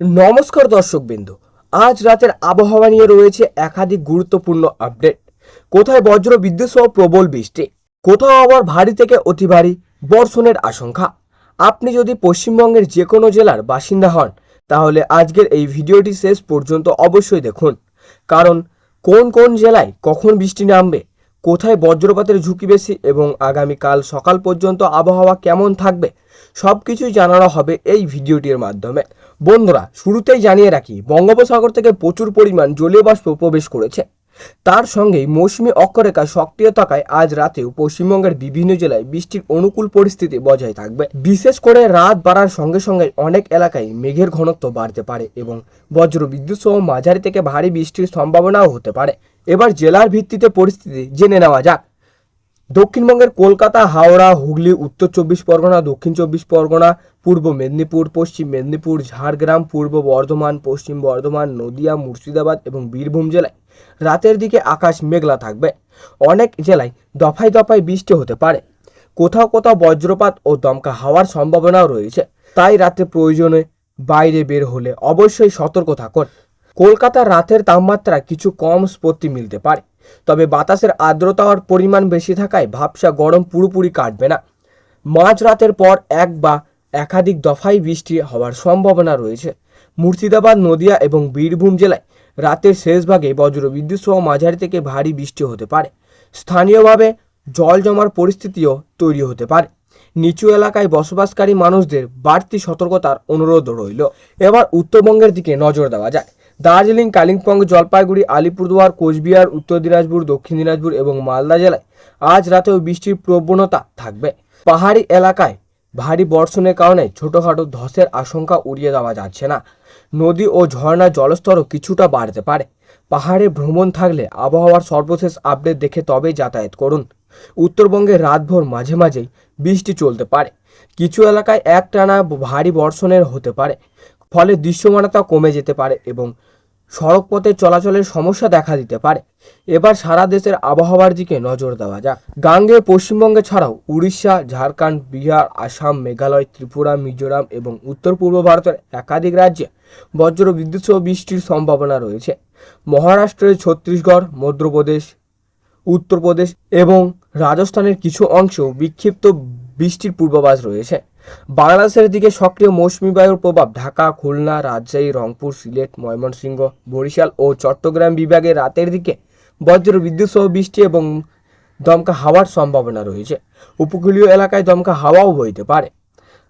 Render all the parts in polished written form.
নমস্কার দর্শকবৃন্দ। আজ রাতের আবহাওয়া নিয়ে রয়েছে একাধিক গুরুত্বপূর্ণ আপডেট। কোথায় বজ্র বিদ্যুৎ সহ প্রবল বৃষ্টি, কোথাও আবার ভারী থেকে অতি ভারী বর্ষণের আশঙ্কা। আপনি যদি পশ্চিমবঙ্গের যে কোনো জেলার বাসিন্দা হন তাহলে আজকের এই ভিডিওটি শেষ পর্যন্ত অবশ্যই দেখুন, কারণ কোন কোন জেলায় কখন বৃষ্টি নামবে, কোথায় বজ্রপাতের ঝুঁকি বেশি এবং আগামীকাল সকাল পর্যন্ত আবহাওয়া কেমন থাকবে সব কিছুই জানানো হবে এই ভিডিওটির মাধ্যমে। বন্ধুরা, শুরুতেই জানিয়ে রাখি, বঙ্গোপসাগর থেকে প্রচুর পরিমাণ জলীয় বাষ্প প্রবেশ করেছে। তার সঙ্গেই মৌসুমি অক্ষরেখা সক্রিয় থাকায় আজ রাতেও পশ্চিমবঙ্গের বিভিন্ন জেলায় বৃষ্টির অনুকূল পরিস্থিতি বজায় থাকবে। বিশেষ করে রাত বাড়ার সঙ্গে সঙ্গে অনেক এলাকায় মেঘের ঘনত্ব বাড়তে পারে এবং বজ্র বিদ্যুৎ সহ মাঝারি থেকে ভারী বৃষ্টির সম্ভাবনাও হতে পারে। এবার জেলার ভিত্তিতে পরিস্থিতি জেনে নেওয়া যাক। দক্ষিণবঙ্গের কলকাতা, হাওড়া, হুগলি, উত্তর চব্বিশ পরগনা, দক্ষিণ চব্বিশ পরগনা, পূর্ব মেদিনীপুর, পশ্চিম মেদিনীপুর, ঝাড়গ্রাম, পূর্ব বর্ধমান, পশ্চিম বর্ধমান, নদিয়া, মুর্শিদাবাদ এবং বীরভূম জেলায় রাতের দিকে আকাশ মেঘলা থাকবে। অনেক জেলায় দফায় দফায় বৃষ্টি হতে পারে। কোথাও কোথাও বজ্রপাত ও দমকা হাওয়ার সম্ভাবনাও রয়েছে, তাই রাতে প্রয়োজনে বাইরে বের হলে অবশ্যই সতর্ক থাকুন। কলকাতার রাতের তাপমাত্রা কিছু কম স্বস্তি মিলতে পারে, তবে বাতাসের আর্দ্রতার পরিমাণ বেশি থাকায় ভাবসা গরম পুরোপুরি কাটবে না। মাঝরাতের পর এক বা একাধিক দফায় বৃষ্টি হওয়ার সম্ভাবনা রয়েছে। মুর্শিদাবাদ, নদিয়া এবং বীরভূম জেলায় রাতের শেষ ভাগে বজ্রবিদ্যুৎ সহ মাঝারি থেকে ভারী বৃষ্টি হতে পারে। স্থানীয়ভাবে জল জমার পরিস্থিতিও তৈরি হতে পারে। নিচু এলাকায় বসবাসকারী মানুষদের বাড়তি সতর্কতার অনুরোধ রইল। এবার উত্তরবঙ্গের দিকে নজর দেওয়া যায়। দার্জিলিং, কালিম্পং, জলপাইগুড়ি, আলিপুরদুয়ার, কোচবিহার, উত্তর দিনাজপুর, দক্ষিণ দিনাজপুর এবং মালদা জেলায় আজ রাতেও বৃষ্টির প্রবণতা থাকবে। পাহাড়ি এলাকায় ভারী বর্ষণের কারণে ছোটোখাটো ধসের আশঙ্কা উড়িয়ে দেওয়া যাচ্ছে না। নদী ও ঝর্ণার জলস্তরও কিছুটা বাড়তে পারে। পাহাড়ে ভ্রমণ থাকলে আবহাওয়ার সর্বশেষ আপডেট দেখে তবেই যাতায়াত করুন। উত্তরবঙ্গে রাতভর মাঝে মাঝেই বৃষ্টি চলতে পারে। কিছু এলাকায় একটানা ভারী বর্ষণের হতে পারে, ফলে দৃশ্যমানতা কমে যেতে পারে এবং সড়কপথে চলাচলের সমস্যা দেখা দিতে পারে। এবার সারা দেশের আবহাওয়ার দিকে নজর দেওয়া যাক। গাঙ্গেয় পশ্চিমবঙ্গে ছাড়াও উড়িষ্যা, ঝাড়খণ্ড, বিহার, আসাম, মেঘালয়, ত্রিপুরা, মিজোরাম এবং উত্তর পূর্ব ভারতের একাধিক রাজ্যে বজ্র বিদ্যুৎ সহ বৃষ্টির সম্ভাবনা রয়েছে। মহারাষ্ট্রের ছত্তিশগড়, মধ্যপ্রদেশ, উত্তরপ্রদেশ এবং রাজস্থানের কিছু অংশেও বিক্ষিপ্ত বৃষ্টির পূর্বাভাস রয়েছে। বাংলাদেশের দিকে সক্রিয় মৌসুমী বায়ুর প্রভাব ঢাকা, খুলনা, রাজশাহী, রংপুর, সিলেট, ময়মনসিংহ, বরিশাল ও চট্টগ্রাম বিভাগে রাতের দিকে বজ্র বিদ্যুৎ সহ বৃষ্টি এবং দমকা হাওয়ার সম্ভাবনা রয়েছে। উপকূলীয় এলাকায় দমকা হাওয়াও বইতে পারে।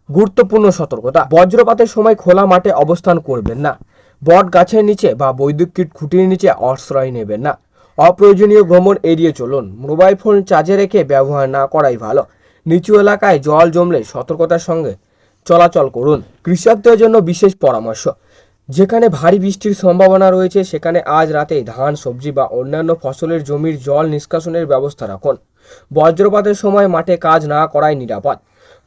গুরুত্বপূর্ণ সতর্কতা: বজ্রপাতের সময় খোলা মাঠে অবস্থান করবেন না। বট গাছের নিচে বা বৈদ্যুতিক খুঁটির নিচে আশ্রয় নেবেন না। অপ্রয়োজনীয় ভ্রমণ এড়িয়ে চলুন। মোবাইল ফোন চার্জে রেখে ব্যবহার না করাই ভালো। নিচু এলাকায় জল জমলে সতর্কতার সঙ্গে চলাচল করুন। কৃষকদের জন্য বিশেষ পরামর্শ: যেখানে ভারী বৃষ্টির সম্ভাবনা রয়েছে সেখানে আজ রাতে ধান, সবজি বা অন্যান্য ফসলের জমির জল নিষ্কাশনের ব্যবস্থা রাখুন। বজ্রপাতের সময় মাঠে কাজ না করাই নিরাপদ।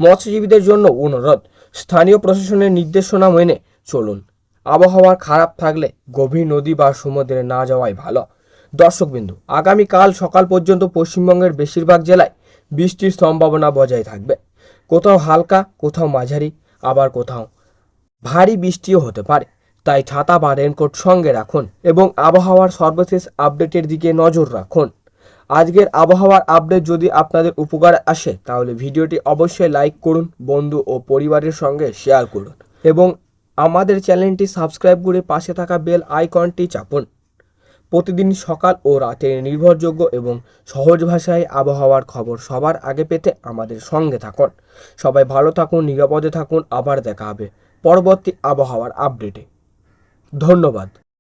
মৎস্যজীবীদের জন্য অনুরোধ: স্থানীয় প্রশাসনের নির্দেশনা মেনে চলুন। আবহাওয়া খারাপ থাকলে গভীর নদী বা সমুদ্রে না যাওয়াই ভালো। দর্শকবিন্দু, আগামীকাল সকাল পর্যন্ত পশ্চিমবঙ্গের বেশিরভাগ জেলায় বৃষ্টির সম্ভাবনা বজায় থাকবে। কোথাও হালকা, কোথাও মাঝারি, আবার কোথাও ভারী বৃষ্টিও হতে পারে, তাই ছাতা বা রেনকোট সঙ্গে রাখুন এবং আবহাওয়ার সর্বশেষ আপডেটের দিকে নজর রাখুন। আজকের আবহাওয়ার আপডেট যদি আপনাদের উপকার আসে তাহলে ভিডিওটি অবশ্যই লাইক করুন, বন্ধু ও পরিবারের সঙ্গে শেয়ার করুন এবং আমাদের চ্যানেলটি সাবস্ক্রাইব করে পাশে থাকা বেল আইকনটি চাপুন। প্রতিদিন সকাল ও রাতের নির্ভরযোগ্য এবং সহজ ভাষায় আবহাওয়ার খবর সবার আগে পেতে আমাদের সঙ্গে থাকুন। সবাই ভালো থাকুন, নিরাপদে থাকুন। আবার দেখা হবে পরবর্তী আবহাওয়ার আপডেটে। ধন্যবাদ।